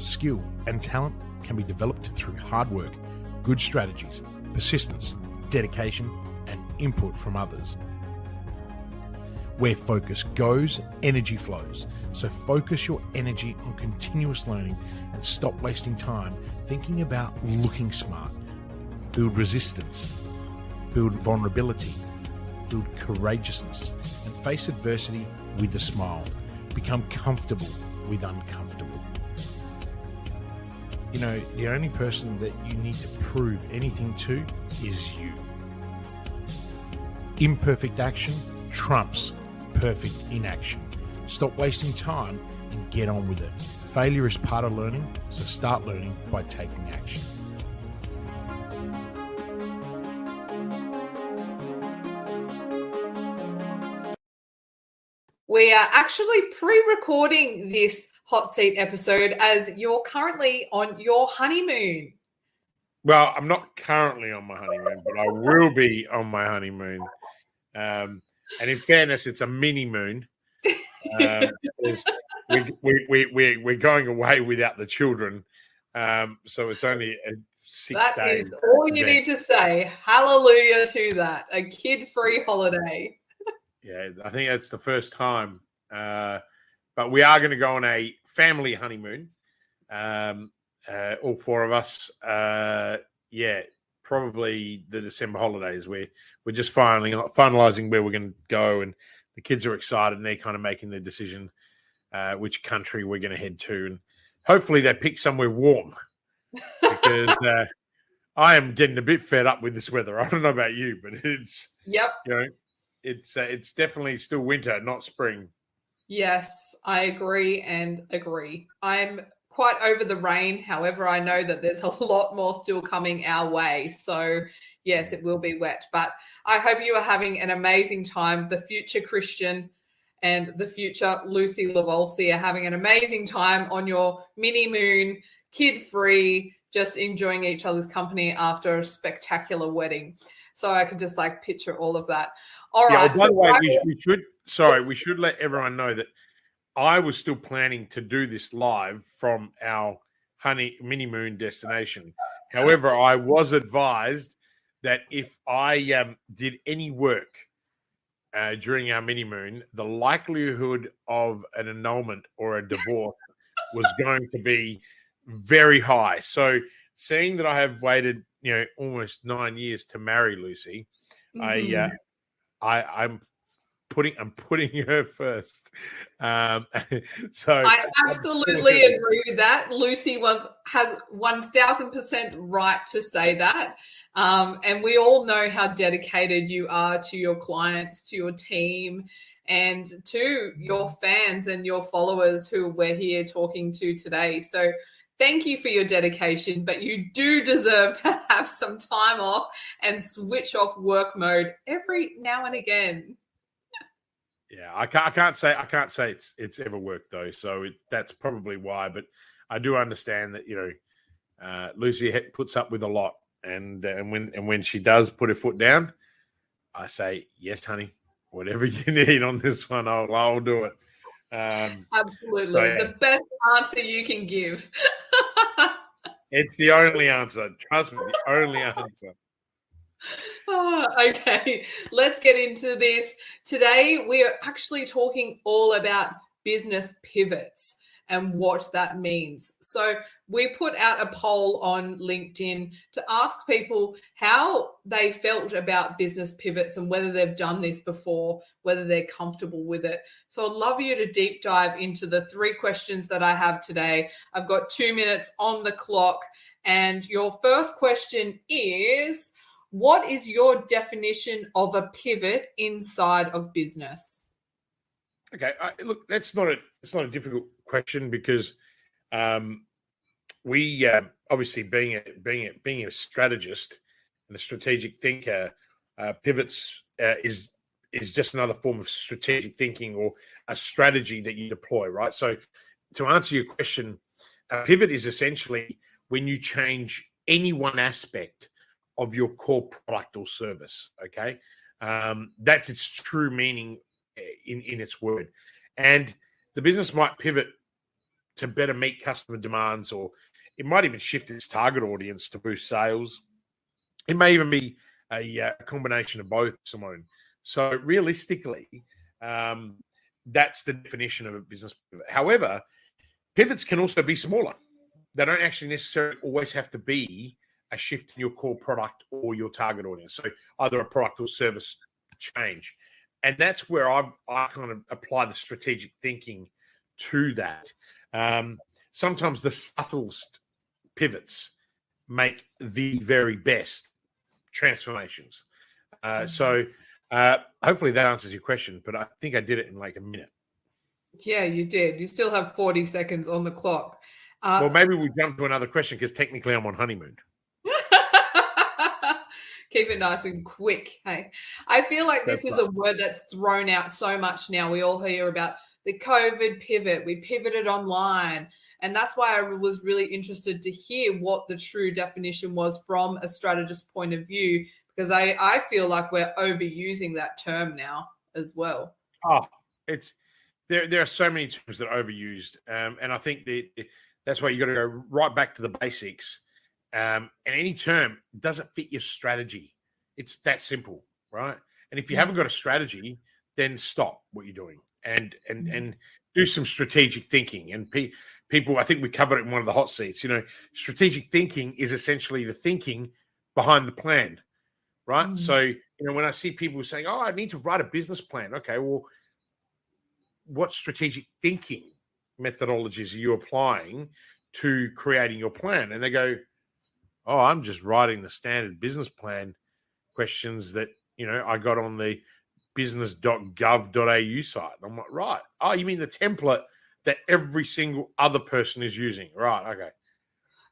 skill, and talent can be developed through hard work, good strategies, persistence, dedication, and input from others. Where focus goes, energy flows. So focus your energy on continuous learning and stop wasting time thinking about looking smart. Build resistance, build vulnerability, build courageousness, and face adversity with a smile. Become comfortable with uncomfortable. You know, the only person that you need to prove anything to is you. Imperfect action trumps perfect inaction. Stop wasting time and get on with it. Failure is part of learning, so start learning by taking action. We are actually pre-recording this hot seat episode as you're currently on your honeymoon. Well, I'm not currently on my honeymoon, but I will be on my honeymoon. And in fairness, it's a mini moon. We're going away without the children. So it's only a 6 days. That is all you need to say. Hallelujah to that. A kid-free holiday. Yeah, I think that's the first time. But we are going to go on a family honeymoon. All four of us. Probably the December holidays. We're just finalizing where we're going to go, and the kids are excited, and they're kind of making the decision which country we're going to head to, and hopefully they pick somewhere warm because I am getting a bit fed up with this weather. I don't know about you, but it's it's definitely still winter, not spring. Yes, I agree and agree. I'm quite over the rain. However, I know that there's a lot more still coming our way. So, yes, it will be wet. But I hope you are having an amazing time. The future Christian and the future Lucy Lavolsi are having an amazing time on your mini moon, kid-free, just enjoying each other's company after a spectacular wedding. So I can just picture all of that. All right. By the way, we should let everyone know that I was still planning to do this live from our mini moon destination. However, I was advised that if I did any work during our mini moon, the likelihood of an annulment or a divorce was going to be very high. So, seeing that I have waited, almost 9 years to marry Lucy, I'm putting her first. So I absolutely agree with that. Lucy has 1000% right to say that. And we all know how dedicated you are to your clients, to your team, and to your fans and your followers who we're here talking to today. So thank you for your dedication, but you do deserve to have some time off and switch off work mode every now and again. Yeah, I can't say it's ever worked though, so that's probably why. But I do understand that Lucy puts up with a lot, and when she does put her foot down, I say yes, honey, whatever you need on this one, I'll do it. Absolutely, so, yeah. The best answer you can give. It's the only answer. Trust me, the only answer. Okay, let's get into this. Today, we are actually talking all about business pivots and what that means. So we put out a poll on LinkedIn to ask people how they felt about business pivots and whether they've done this before, whether they're comfortable with it. So I'd love you to deep dive into the 3 questions that I have today. I've got 2 minutes on the clock. And your first question is, what is your definition of a pivot inside of business? Okay, look, it's not a difficult question because we obviously being a strategist and a strategic thinker, pivots is just another form of strategic thinking or a strategy that you deploy, right? So to answer your question, a pivot is essentially when you change any one aspect of your core product or service, okay? That's its true meaning in its word. And the business might pivot to better meet customer demands, or it might even shift its target audience to boost sales. It may even be a combination of both, Simone. So realistically, that's the definition of a business pivot. However, pivots can also be smaller. They don't actually necessarily always have to be a shift in your core product or your target audience. So either a product or service change. And that's where I kind of apply the strategic thinking to that. Sometimes the subtlest pivots make the very best transformations. So hopefully that answers your question, but I think I did it in like a minute. Yeah, you did. You still have 40 seconds on the clock. Well, maybe we jump to another question because technically I'm on honeymoon. Keep it nice and quick. Hey, I feel like this is a word that's thrown out so much now. We all hear about the COVID pivot. We pivoted online. And that's why I was really interested to hear what the true definition was from a strategist point of view, because I feel like we're overusing that term now as well. Oh, it's there are so many terms that are overused. And I think that's why you got to go right back to the basics. And any term doesn't fit your strategy. It's that simple, right? And if you haven't got a strategy, then stop what you're doing and do some strategic thinking. And people, I think we covered it in one of the hot seats. Strategic thinking is essentially the thinking behind the plan, right? So, when I see people saying, "Oh, I need to write a business plan," okay, well, what strategic thinking methodologies are you applying to creating your plan? And they go, "Oh, I'm just writing the standard business plan questions that, I got on the business.gov.au site." I'm like, right. Oh, you mean the template that every single other person is using? Right. Okay.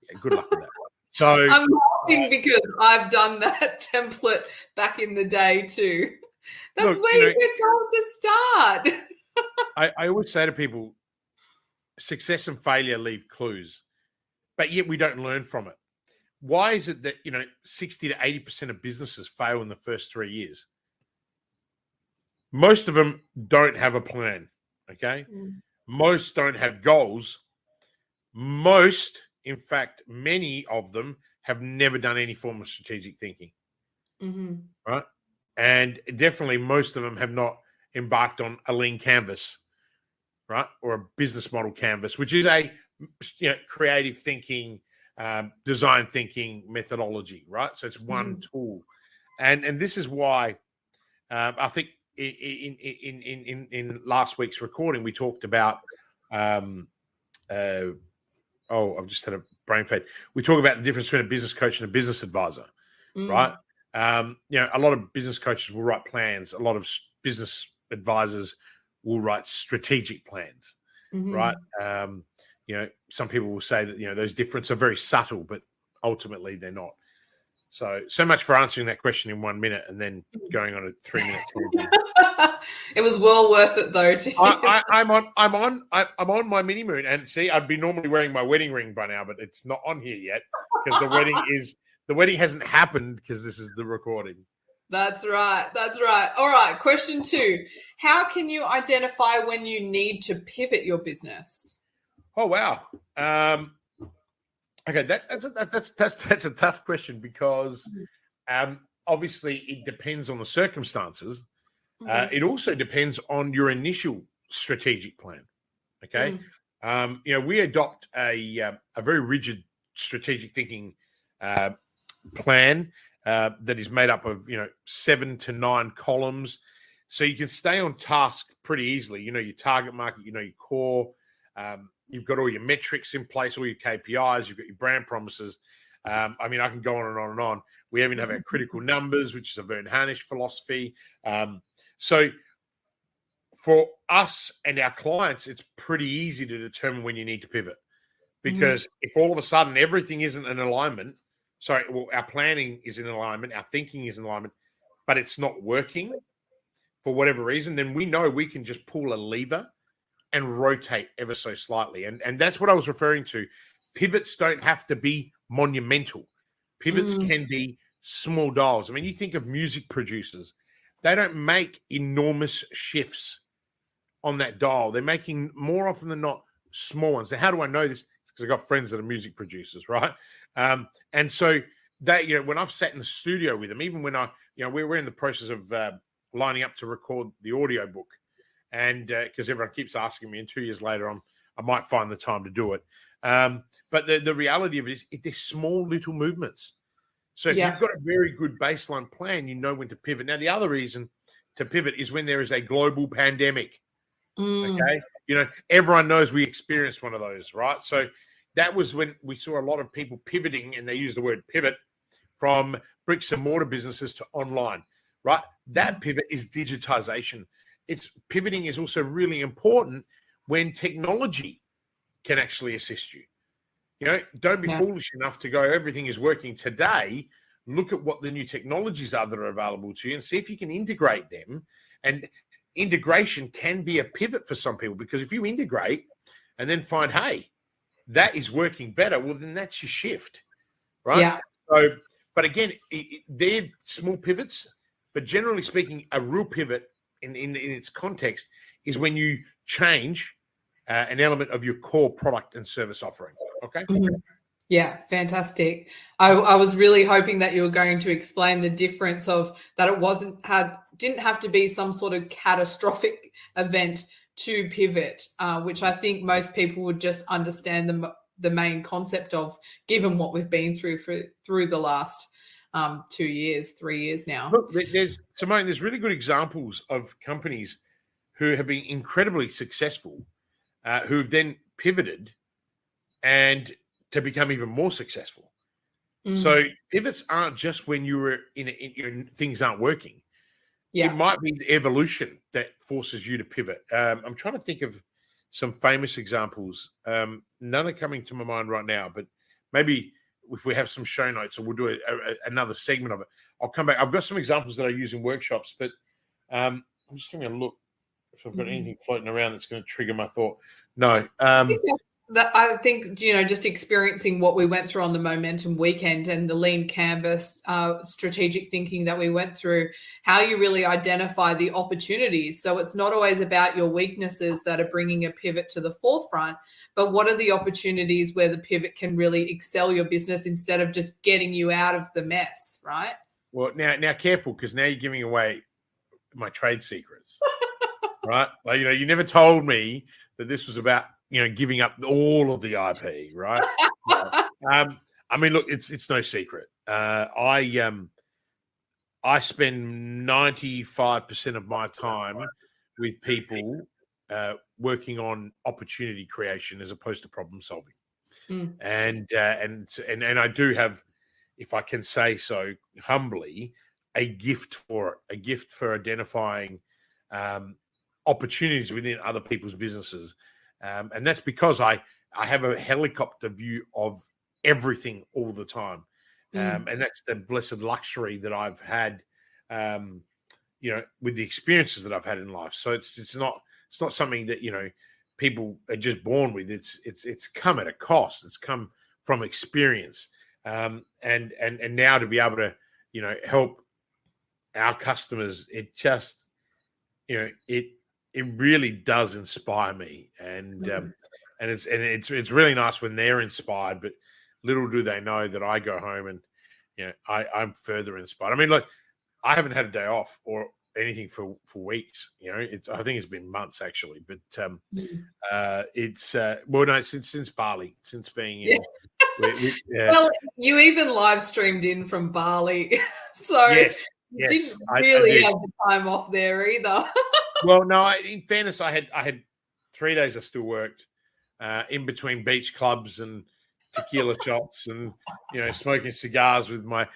Yeah, good luck with that. So I'm laughing because I've done that template back in the day too. That's where you get told to start. I always say to people, success and failure leave clues, but yet we don't learn from it. Why is it that, 60 to 80% of businesses fail in the first 3 years? Most of them don't have a plan, okay? Most don't have goals. Most, in fact, many of them have never done any form of strategic thinking, right? And definitely most of them have not embarked on a lean canvas, right? Or a business model canvas, which is a creative thinking, design thinking methodology, right? So it's one tool, and this is why I think in last week's recording we talked about I've just had a brain fade. We talk about the difference between a business coach and a business advisor, right? A lot of business coaches will write plans. A lot of business advisors will write strategic plans, right? Some people will say that, those differences are very subtle, but ultimately they're not. So much for answering that question in 1 minute and then going on a 3-minute tangent. It was well worth it though. I'm on my mini moon, and see, I'd be normally wearing my wedding ring by now, but it's not on here yet because the wedding hasn't happened because this is the recording. That's right. All right. Question 2. How can you identify when you need to pivot your business? Oh, wow. Okay, that's a tough question because obviously it depends on the circumstances. It also depends on your initial strategic plan. Okay, we adopt a very rigid strategic thinking plan that is made up of 7 to 9 columns, so you can stay on task pretty easily. Your target market, your core. You've got all your metrics in place, all your KPIs, you've got your brand promises. I can go on and on and on. We even have our critical numbers, which is a Verne Harnish philosophy. So for us and our clients, it's pretty easy to determine when you need to pivot. Because if all of a sudden everything isn't in alignment, our planning is in alignment, our thinking is in alignment, but it's not working for whatever reason, then we know we can just pull a lever and rotate ever so slightly. And that's what I was referring to. Pivots don't have to be monumental. Pivots can be small dials. You think of music producers. They don't make enormous shifts on that dial. They're making, more often than not, small ones. Now, how do I know this? Because I've got friends that are music producers, right? And so that, when I've sat in the studio with them, even when we're in the process of lining up to record the audio book, and because everyone keeps asking me, and 2 years later, I might find the time to do it. But the reality of it is, they're small little movements. So if you've got a very good baseline plan, you know when to pivot. Now, the other reason to pivot is when there is a global pandemic. Okay. Everyone knows we experienced one of those, right? So that was when we saw a lot of people pivoting, and they use the word pivot, from bricks and mortar businesses to online, right? That pivot is digitization. Pivoting is also really important when technology can actually assist you. Don't be foolish enough to go, everything is working today. Look at what the new technologies are that are available to you and see if you can integrate them. And integration can be a pivot for some people, because if you integrate and then find, hey, that is working better, well, then that's your shift, right? Yeah. So, but again, they're small pivots, but generally speaking, a real pivot in its context is when you change an element of your core product and service offering. Okay. Mm-hmm. Yeah, fantastic. I was really hoping that you were going to explain the difference of that it didn't have to be some sort of catastrophic event to pivot, which I think most people would just understand the main concept of, given what we've been through the last 2 years, 3 years now. Look, Simone, there's really good examples of companies who have been incredibly successful, who've then pivoted and to become even more successful. So pivots aren't just when you were things aren't working. It might be the evolution that forces you to pivot. I'm trying to think of some famous examples. None are coming to my mind right now, but maybe if we have some show notes, or we'll do another segment of it, I'll come back. I've got some examples that I use in workshops, but I'm just going to look if I've got anything floating around that's going to trigger my thought. No. I think, just experiencing what we went through on the Momentum Weekend and the Lean Canvas strategic thinking that we went through, how you really identify the opportunities. So it's not always about your weaknesses that are bringing a pivot to the forefront, but what are the opportunities where the pivot can really excel your business instead of just getting you out of the mess, right? Well, now careful, because now you're giving away my trade secrets, right? Like, you never told me that this was about giving up all of the IP, right? I mean, look, it's no secret. I spend 95% of my time with people working on opportunity creation as opposed to problem solving, and I do have, if I can say so humbly, a gift for identifying opportunities within other people's businesses. And that's because I have a helicopter view of everything all the time. And that's the blessed luxury that I've had, with the experiences that I've had in life. So it's not something that, people are just born with. It's come at a cost. It's come from experience. And now to be able to, help our customers, it just, it really does inspire me, and it's really nice when they're inspired. But little do they know that I go home and I'm further inspired. I mean, look, I haven't had a day off or anything for weeks. I think it's been months actually. But since Bali, since being in. Well, you even live streamed in from Bali, so yes, didn't really have the time off there either. Well, no. In fairness, I had 3 days I still worked in between beach clubs and tequila shots and smoking cigars with my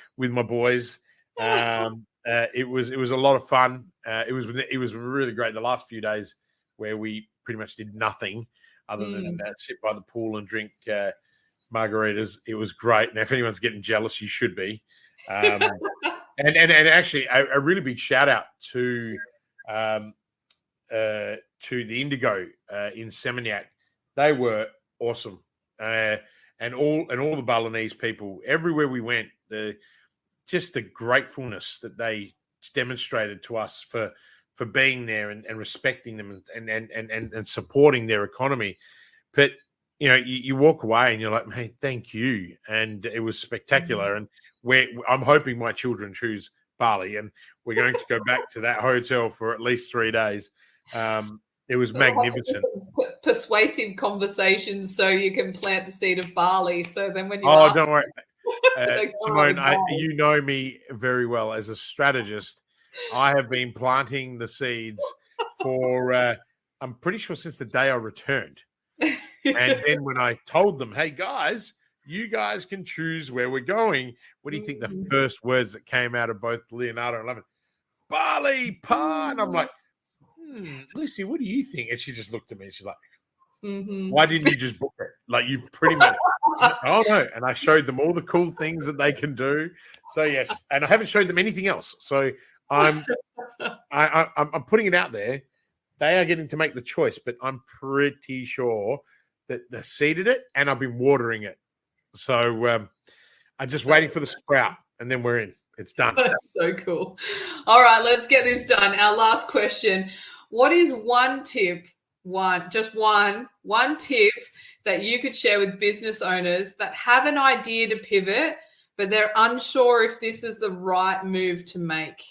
boys. It was a lot of fun. It was really great. The last few days where we pretty much did nothing other than sit by the pool and drink margaritas. It was great. Now, if anyone's getting jealous, you should be. And actually, a really big shout out to the Indigo in Seminyak. They were awesome, and all the Balinese people. Everywhere we went, just the gratefulness that they demonstrated to us for being there and respecting them and supporting their economy But you walk away and you're like, "Hey, thank you," and it was spectacular. And I'm hoping my children choose Bali, and we're going to go back to that hotel for at least 3 days. It was magnificent. Persuasive conversations so you can plant the seed of Bali. So then when you don't worry. Simone, you know me very well as a strategist. I have been planting the seeds for, I'm pretty sure since the day I returned. And then when I told them, hey, guys, you guys can choose where we're going. What do you think the first words that came out of both Leonardo and Levin? Bali, Pa. And I'm like, Lucy, what do you think? And she just looked at me and she's like, why didn't you just book it? Like, you pretty much, oh no. And I showed them all the cool things that they can do. So yes, and I haven't showed them anything else. So I'm putting it out there. They are getting to make the choice, but I'm pretty sure that they seeded it and I've been watering it. So I'm just waiting for the sprout and then we're in. It's done. That's so cool. All right, let's get this done. Our last question. What is one tip, one tip that you could share with business owners that have an idea to pivot, but they're unsure if this is the right move to make?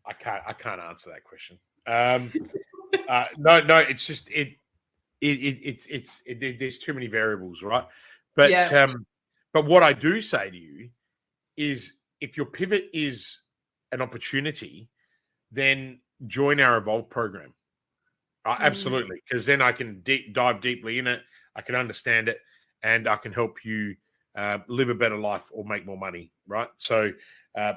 I can't answer that question. No, it's just there's too many variables, right? But but what I do say to you is, if your pivot is an opportunity, then join our Evolve program. Absolutely, because then I can dive deeply in it. I can understand it, and I can help you live a better life or make more money. Right? So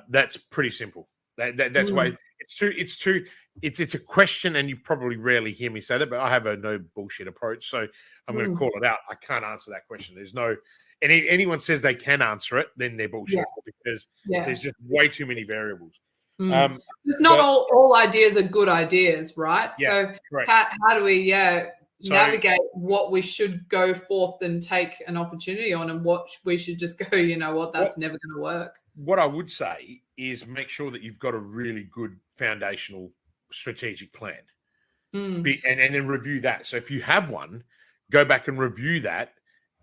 that's pretty simple. That's why it's a question, and you probably rarely hear me say that, but I have a no bullshit approach, so I'm going to call it out. I can't answer that question. There's no. Anyone says they can answer it, then they're bullshit, because there's just way too many variables. It's not all ideas are good ideas, right? Yeah, so how do we navigate what we should go forth and take an opportunity on, and what we should just go, you know what, that's never going to work? What I would say is make sure that you've got a really good foundational strategic plan, and then review that. So if you have one, go back and review that,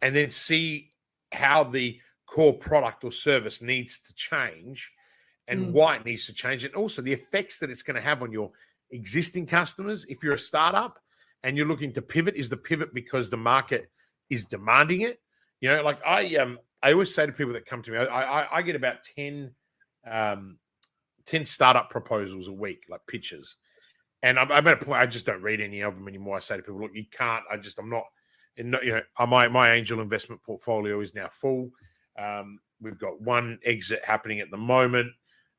and then see how the core product or service needs to change and why it needs to change, and also the effects that it's going to have on your existing customers. If you're a startup and you're looking to pivot, is the pivot because the market is demanding it? Like I always say to people that come to me, I get about 10 startup proposals a week, like pitches. And I'm at a point, I just don't read any of them anymore. I say to people, look, you can't, I'm not, my angel investment portfolio is now full. We've got one exit happening at the moment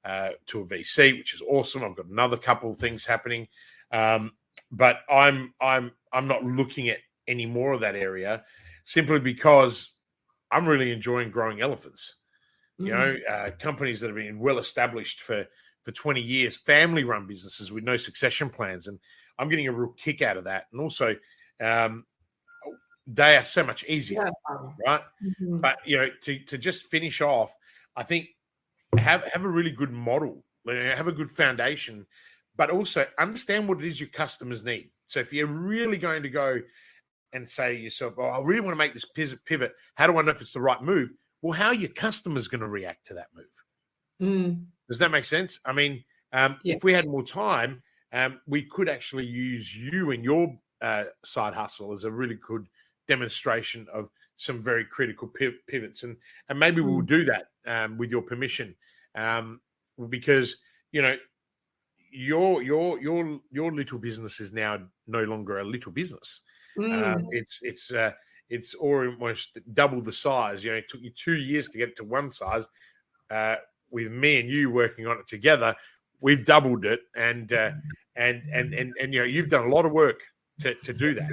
to a VC, which is awesome. I've got another couple of things happening, but I'm not looking at any more of that area, simply because I'm really enjoying growing elephants. Companies that have been well established for 20 years, family run businesses with no succession plans, and I'm getting a real kick out of that. And also, they are so much easier, right? But to just finish off, I think have a really good model, have a good foundation, but also understand what it is your customers need. So if you're really going to go and say to yourself, "Oh, I really want to make this pivot. How do I know if it's the right move?" Well, how are your customers going to react to that move? Does that make sense? I mean, if we had more time, we could actually use you and your side hustle as a really good demonstration of some very critical pivots, and maybe we'll do that with your permission, because your little business is now no longer a little business. It's almost double the size. It took you 2 years to get to one size. With me and you working on it together, we've doubled it, and you've done a lot of work to do that.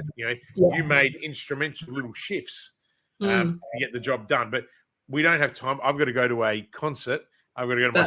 You made instrumental little shifts to get the job done, but we don't have time. I've got to go to a concert. I've got to go to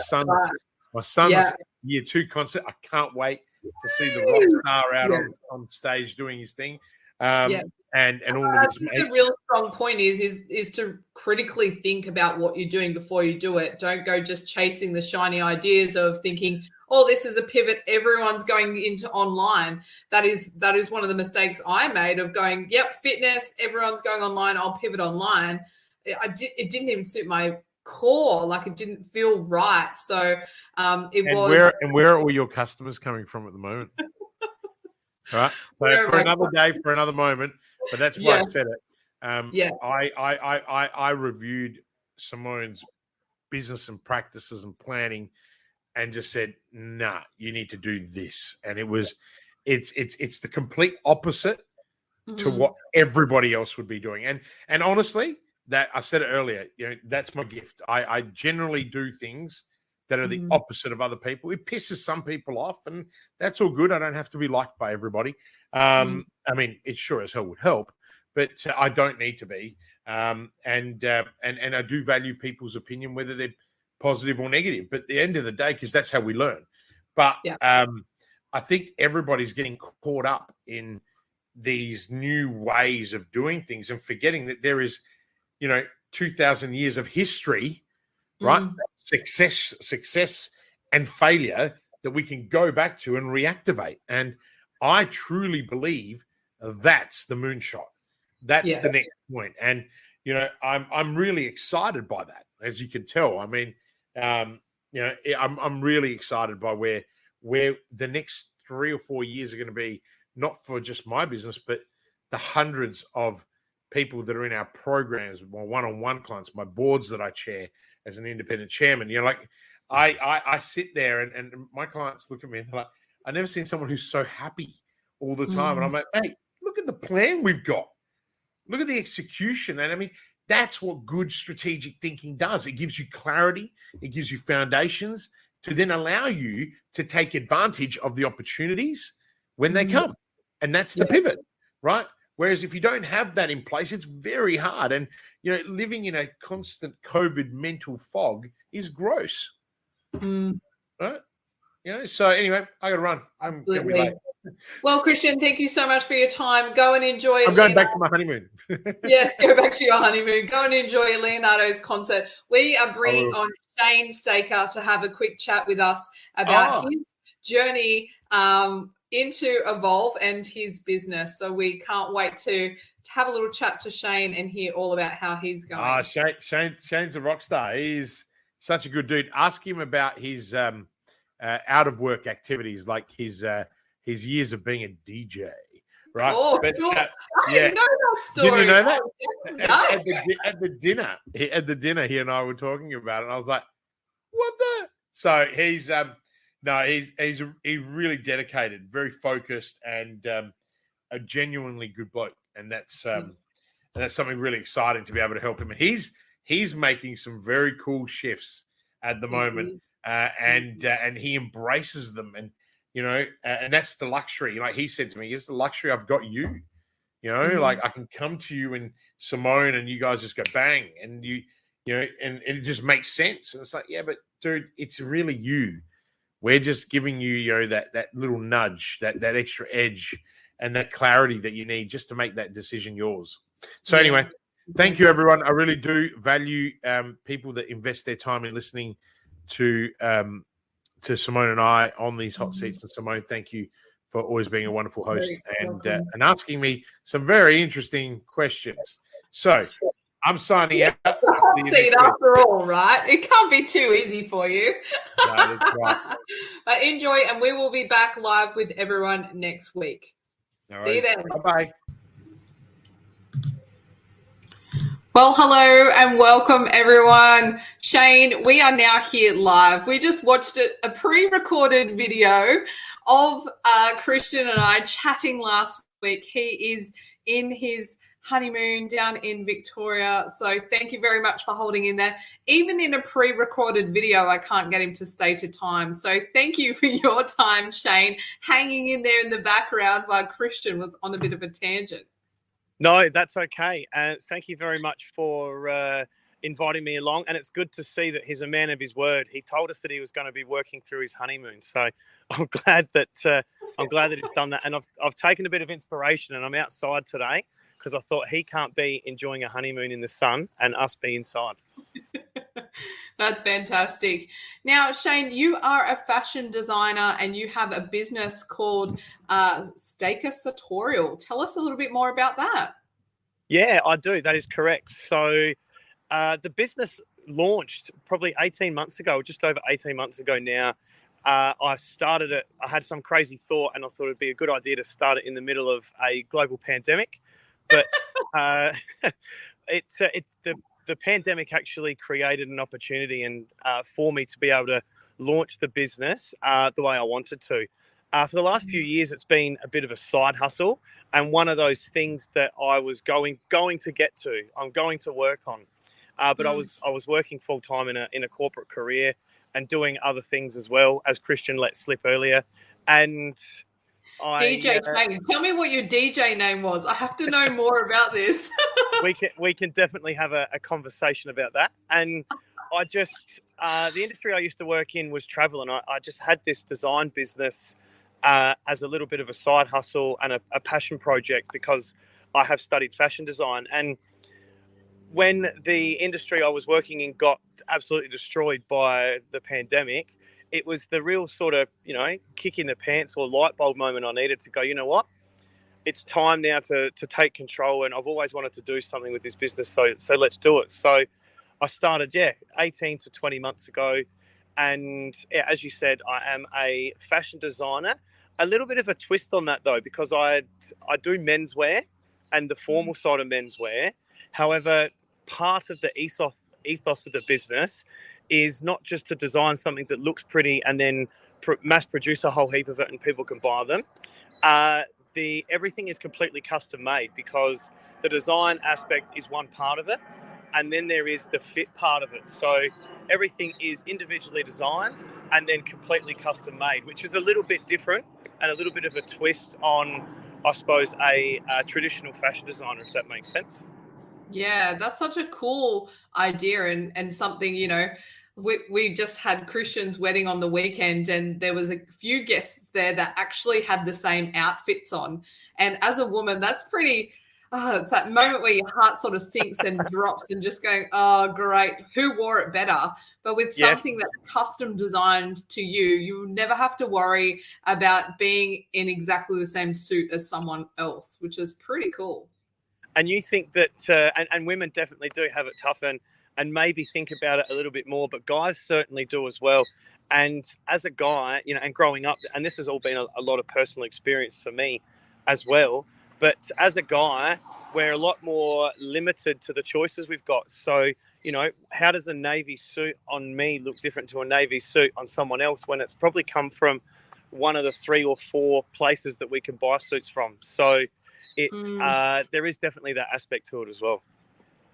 my son's year 2 concert. I can't wait to see the rock star out on stage doing his thing. And all of his mates. The real strong point is to critically think about what you're doing before you do it. Don't go just chasing the shiny ideas of thinking, oh, this is a pivot. Everyone's going into online. That is one of the mistakes I made of going, yep, fitness, everyone's going online. I'll pivot online. It didn't even suit my core. Like, it didn't feel right. So Where are all your customers coming from at the moment? All right. So for another day, for another moment, but that's why I said it. I reviewed Simone's business and practices and planning, and just said, "Nah, you need to do this." And it's the complete opposite to what everybody else would be doing. And honestly, that I said it earlier, that's my gift. I generally do things that are the opposite of other people. It pisses some people off, and that's all good. I don't have to be liked by everybody. I mean, it sure as hell would help, but I don't need to be. And I do value people's opinion, whether they're positive or negative. But at the end of the day, because that's how we learn. But I think everybody's getting caught up in these new ways of doing things and forgetting that there is, 2,000 years of history, right? Success and failure that we can go back to and reactivate. And I truly believe that's the moonshot. That's the next point. And, I'm really excited by that, as you can tell. I mean, I'm really excited by where the next 3 or 4 years are going to be, not for just my business, but the hundreds of people that are in our programs, my one-on-one clients, my boards that I chair as an independent chairman. I sit there and my clients look at me and they're like, I've never seen someone who's so happy all the time. And I'm like, hey, look at the plan we've got. Look at the execution. And I mean, that's what good strategic thinking does. It gives you clarity. It gives you foundations to then allow you to take advantage of the opportunities when they come. And that's the pivot, right? Whereas if you don't have that in place, it's very hard. And, living in a constant COVID mental fog is gross. Right? So anyway, I got to run. I'm going to be late. Well, Christian, thank you so much for your time. Go and enjoy. I'm going back to my honeymoon. Yes, go back to your honeymoon. Go and enjoy Leonardo's concert. We are bringing on Shane Staker to have a quick chat with us about his journey into Evolve and his business. So we can't wait to have a little chat to Shane and hear all about how he's going. Shane's a rock star. He's such a good dude. Ask him about his out of work activities, like his years of being a DJ, right? Oh, but, I didn't know that story. Did you know that? At the dinner, he and I were talking about it, and I was like, "What the?" So he's really dedicated, very focused, and a genuinely good bloke, and that's something really exciting to be able to help him. He's making some very cool shifts at the moment, and he embraces them, and and that's the luxury. Like he said to me, it's the luxury I've got you. Like I can come to you and Simone, and you guys just go bang, and and it just makes sense. And it's like, yeah, but dude, it's really you. We're just giving you, that little nudge, that extra edge, and that clarity that you need just to make that decision yours. So anyway, thank you, everyone. I really do value people that invest their time in listening to Simone and I on these hot seats. And Simone, thank you for always being a wonderful host and asking me some very interesting questions. So I'm signing out. See it after all, right? It can't be too easy for you. No, that's right. But enjoy, and we will be back live with everyone next week. See you then. Bye-bye. Well, hello and welcome, everyone. Shane, we are now here live. We just watched a pre-recorded video of Christian and I chatting last week. He is in his honeymoon down in Victoria. So thank you very much for holding in there. Even in a pre-recorded video, I can't get him to stay to time. So thank you for your time, Shane, hanging in there in the background while Christian was on a bit of a tangent. No, that's okay. Thank you very much for inviting me along. And it's good to see that he's a man of his word. He told us that he was going to be working through his honeymoon. So I'm glad that he's done that. And I've taken a bit of inspiration, and I'm outside today because I thought he can't be enjoying a honeymoon in the sun and us be inside. That's fantastic. Now, Shane, you are a fashion designer and you have a business called Staker Sartorial. Tell us a little bit more about that. Yeah, I do. That is correct. So the business launched probably 18 months ago, just over 18 months ago now. I started it. I had some crazy thought and I thought it'd be a good idea to start it in the middle of a global pandemic. But it's the pandemic actually created an opportunity and for me to be able to launch the business the way I wanted to. For the last few years, it's been a bit of a side hustle and one of those things that I was going to get to. I'm going to work on, but I was working full time in a corporate career and doing other things as well, as Christian let slip earlier. And DJ Shane, tell me what your DJ name was. I have to know more about this. we can definitely have a conversation about that. And I just the industry I used to work in was travel, and I just had this design business as a little bit of a side hustle and a passion project because I have studied fashion design. And when the industry I was working in got absolutely destroyed by the pandemic, it was the real sort of, kick in the pants or light bulb moment I needed to go, you know what? It's time now to take control. And I've always wanted to do something with this business. So let's do it. So I started, 18 to 20 months ago. And as you said, I am a fashion designer. A little bit of a twist on that, though, because I do menswear and the formal side of menswear. However, part of the ethos of the business is not just to design something that looks pretty and then mass produce a whole heap of it and people can buy them. Everything is completely custom made because the design aspect is one part of it, and then there is the fit part of it. So everything is individually designed and then completely custom made, which is a little bit different and a little bit of a twist on, I suppose, a traditional fashion designer, if that makes sense. Yeah, that's such a cool idea and something, we just had Christian's wedding on the weekend and there was a few guests there that actually had the same outfits on. And as a woman, that's pretty, it's that moment where your heart sort of sinks and drops and just going, oh, great, who wore it better? But with something that's custom designed to you, you never have to worry about being in exactly the same suit as someone else, which is pretty cool. And you think that, and women definitely do have it tough and maybe think about it a little bit more, but guys certainly do as well. And as a guy, and growing up, and this has all been a lot of personal experience for me as well, but as a guy, we're a lot more limited to the choices we've got. So, how does a navy suit on me look different to a navy suit on someone else when it's probably come from one of the 3 or 4 places that we can buy suits from? So, there is definitely that aspect to it as well.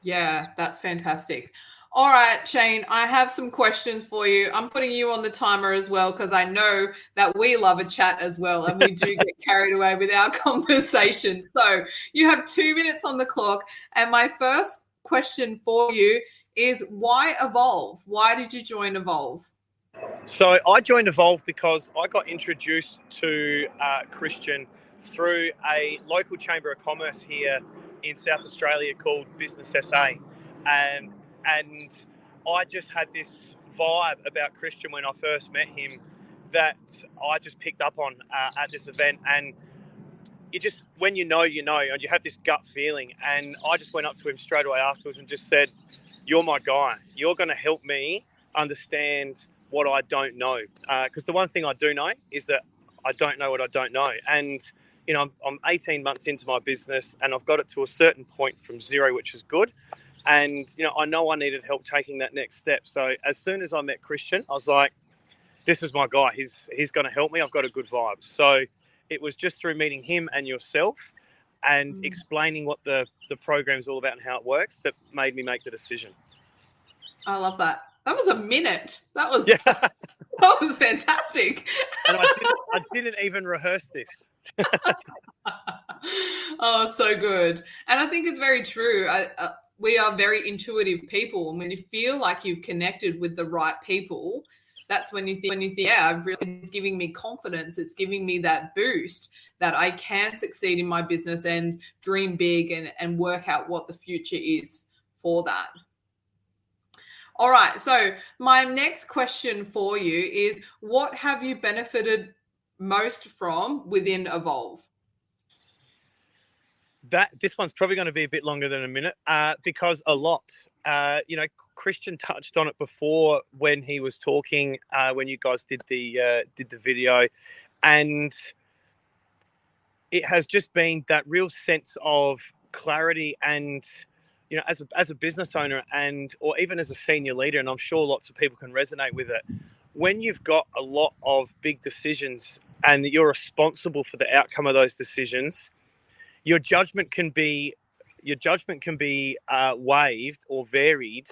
Yeah, that's fantastic. All right, Shane, I have some questions for you. I'm putting you on the timer as well because I know that we love a chat as well and we do get carried away with our conversations. So you have 2 minutes on the clock. And my first question for you is why Evolve? Why did you join Evolve? So I joined Evolve because I got introduced to Christian through a local chamber of commerce here in South Australia called Business SA. And I just had this vibe about Christian when I first met him that I just picked up on at this event. And you just, when you know, and you have this gut feeling. And I just went up to him straight away afterwards and just said, you're my guy. You're going to help me understand what I don't know. Because the one thing I do know is that I don't know what I don't know. And I'm 18 months into my business and I've got it to a certain point from zero, which is good. And, I know I needed help taking that next step. So as soon as I met Christian, I was like, this is my guy. He's going to help me. I've got a good vibe. So it was just through meeting him and yourself and explaining what the program's all about and how it works that made me make the decision. I love that. That was a minute. That was fantastic. And I didn't even rehearse this. Oh, so good. And I think it's very true. We are very intuitive people. And when you feel like you've connected with the right people, that's when you think, it's giving me confidence. It's giving me that boost that I can succeed in my business and dream big and work out what the future is for that. All right. So my next question for you is, what have you benefited most from within Evolve? This one's probably going to be a bit longer than a minute because a lot. Christian touched on it before when he was talking when you guys did the video, and it has just been that real sense of clarity. And as a business owner or even as a senior leader, and I'm sure lots of people can resonate with it, when you've got a lot of big decisions and you're responsible for the outcome of those decisions, your judgment can be waived or varied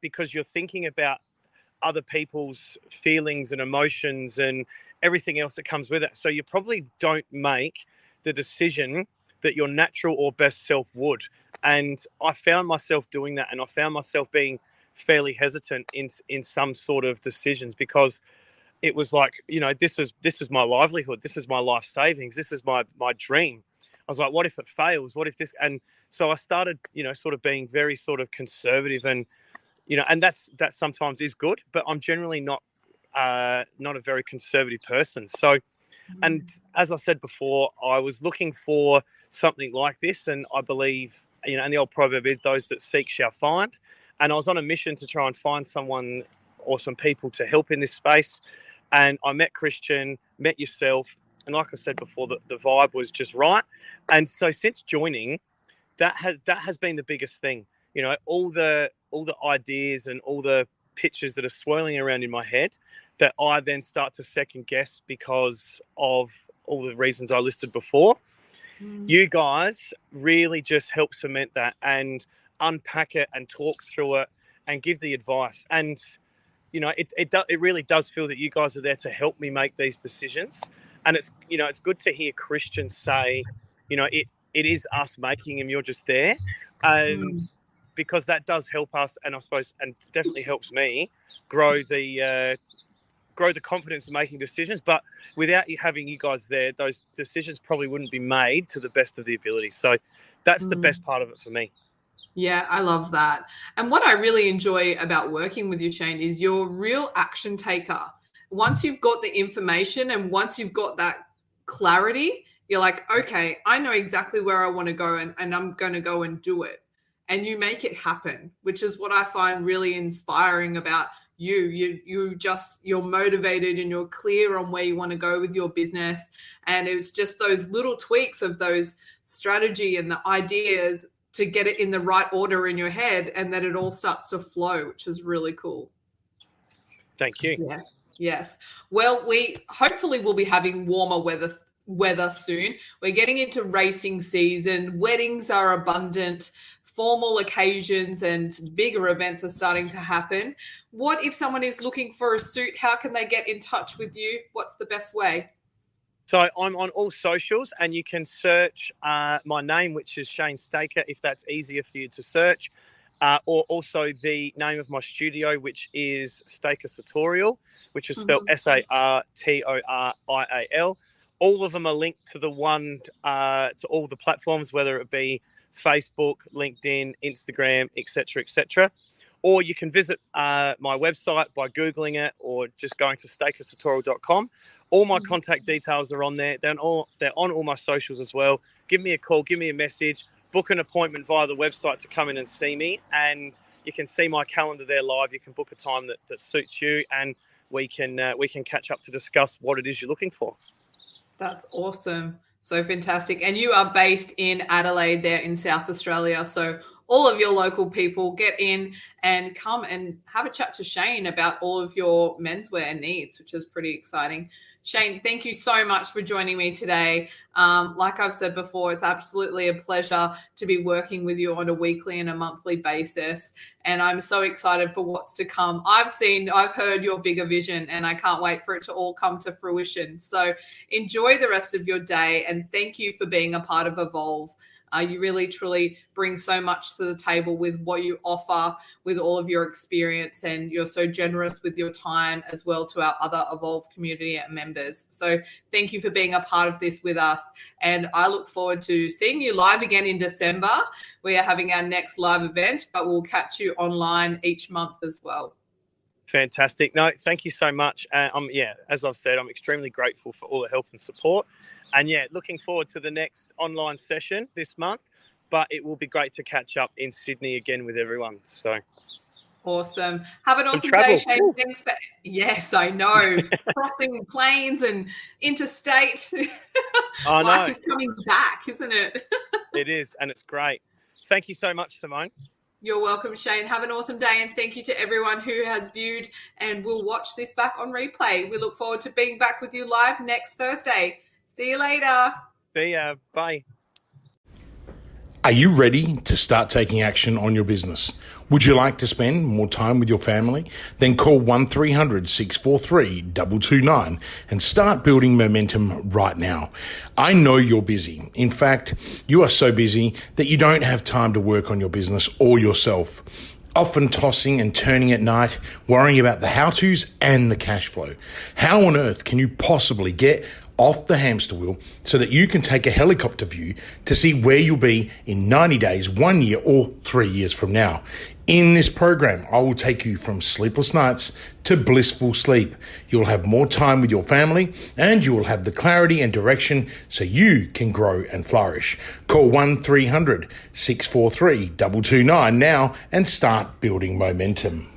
because you're thinking about other people's feelings and emotions and everything else that comes with it. So you probably don't make the decision that your natural or best self would. And I found myself doing that, and I found myself being fairly hesitant in some sort of decisions because it was like, this is my livelihood, this is my life savings, this is my dream. I was like, what if it fails? What if this? And so I started, sort of being very sort of conservative, and and that sometimes is good, but I'm generally not a very conservative person. So, and as I said before, I was looking for something like this, and I believe, and the old proverb is, those that seek shall find. And I was on a mission to try and find someone or some people to help in this space. And I met Christian, met yourself. And like I said before, the vibe was just right. And so since joining, that has been the biggest thing. All the ideas and all the pictures that are swirling around in my head that I then start to second guess because of all the reasons I listed before. You guys really just help cement that and unpack it and talk through it and give the advice. And it really does feel that you guys are there to help me make these decisions. And it's good to hear Christians say, it is us making them, you're just there. And because that does help us, and I suppose, and definitely helps me grow the confidence in making decisions. But without having you guys there, those decisions probably wouldn't be made to the best of the ability. So that's the best part of it for me. Yeah, I love that. And what I really enjoy about working with you, Shane, is you're a real action taker. Once you've got the information and once you've got that clarity, you're like, okay, I know exactly where I want to go, and I'm going to go and do it. And you make it happen, which is what I find really inspiring about you. You're motivated and you're clear on where you want to go with your business. And it's just those little tweaks of those strategy and the ideas to get it in the right order in your head, and that it all starts to flow, which is really cool. Thank you. Yeah. Yes. Well, we hopefully will be having warmer weather soon. We're getting into racing season. Weddings are abundant. Formal occasions and bigger events are starting to happen. What if someone is looking for a suit? How can they get in touch with you? What's the best way? So I'm on all socials, and you can search my name, which is Shane Staker, if that's easier for you to search. Or also the name of my studio, which is Staker Sartorial, which is spelled Sartorial. All of them are linked to the one to all the platforms, whether it be Facebook, LinkedIn, Instagram, etc., etc. Or you can visit my website by Googling it or just going to stakersartorial.com. All my contact details are on there. They're on all my socials as well. Give me a call, give me a message, book an appointment via the website to come in and see me. And you can see my calendar there live. You can book a time that suits you, and we can catch up to discuss what it is you're looking for. That's awesome. So fantastic. And you are based in Adelaide there in South Australia. So all of your local people, get in and come and have a chat to Shane about all of your menswear needs, which is pretty exciting. Shane, thank you so much for joining me today. Like I've said before, it's absolutely a pleasure to be working with you on a weekly and a monthly basis. And I'm so excited for what's to come. I've heard your bigger vision, and I can't wait for it to all come to fruition. So enjoy the rest of your day, and thank you for being a part of Evolve. You really, truly bring so much to the table with what you offer, with all of your experience, and you're so generous with your time as well to our other Evolve community members. So thank you for being a part of this with us. And I look forward to seeing you live again in December. We are having our next live event, but we'll catch you online each month as well. Fantastic. No, thank you so much. As I've said, I'm extremely grateful for all the help and support. And looking forward to the next online session this month. But it will be great to catch up in Sydney again with everyone. So awesome. Have an awesome day, Shane. Thanks for... Yes, I know. Crossing planes and interstate. I know. Life is coming back, isn't it? It is, and it's great. Thank you so much, Simone. You're welcome, Shane. Have an awesome day, and thank you to everyone who has viewed and will watch this back on replay. We look forward to being back with you live next Thursday. See you later. See ya. Bye. Are you ready to start taking action on your business? Would you like to spend more time with your family? Then call 1300-643-229 and start building momentum right now. I know you're busy. In fact, you are so busy that you don't have time to work on your business or yourself. Often tossing and turning at night, worrying about the how-tos and the cash flow. How on earth can you possibly get off the hamster wheel so that you can take a helicopter view to see where you'll be in 90 days, 1 year, or 3 years from now? In this program, I will take you from sleepless nights to blissful sleep. You'll have more time with your family and you will have the clarity and direction so you can grow and flourish. Call 1300-643-229 now and start building momentum.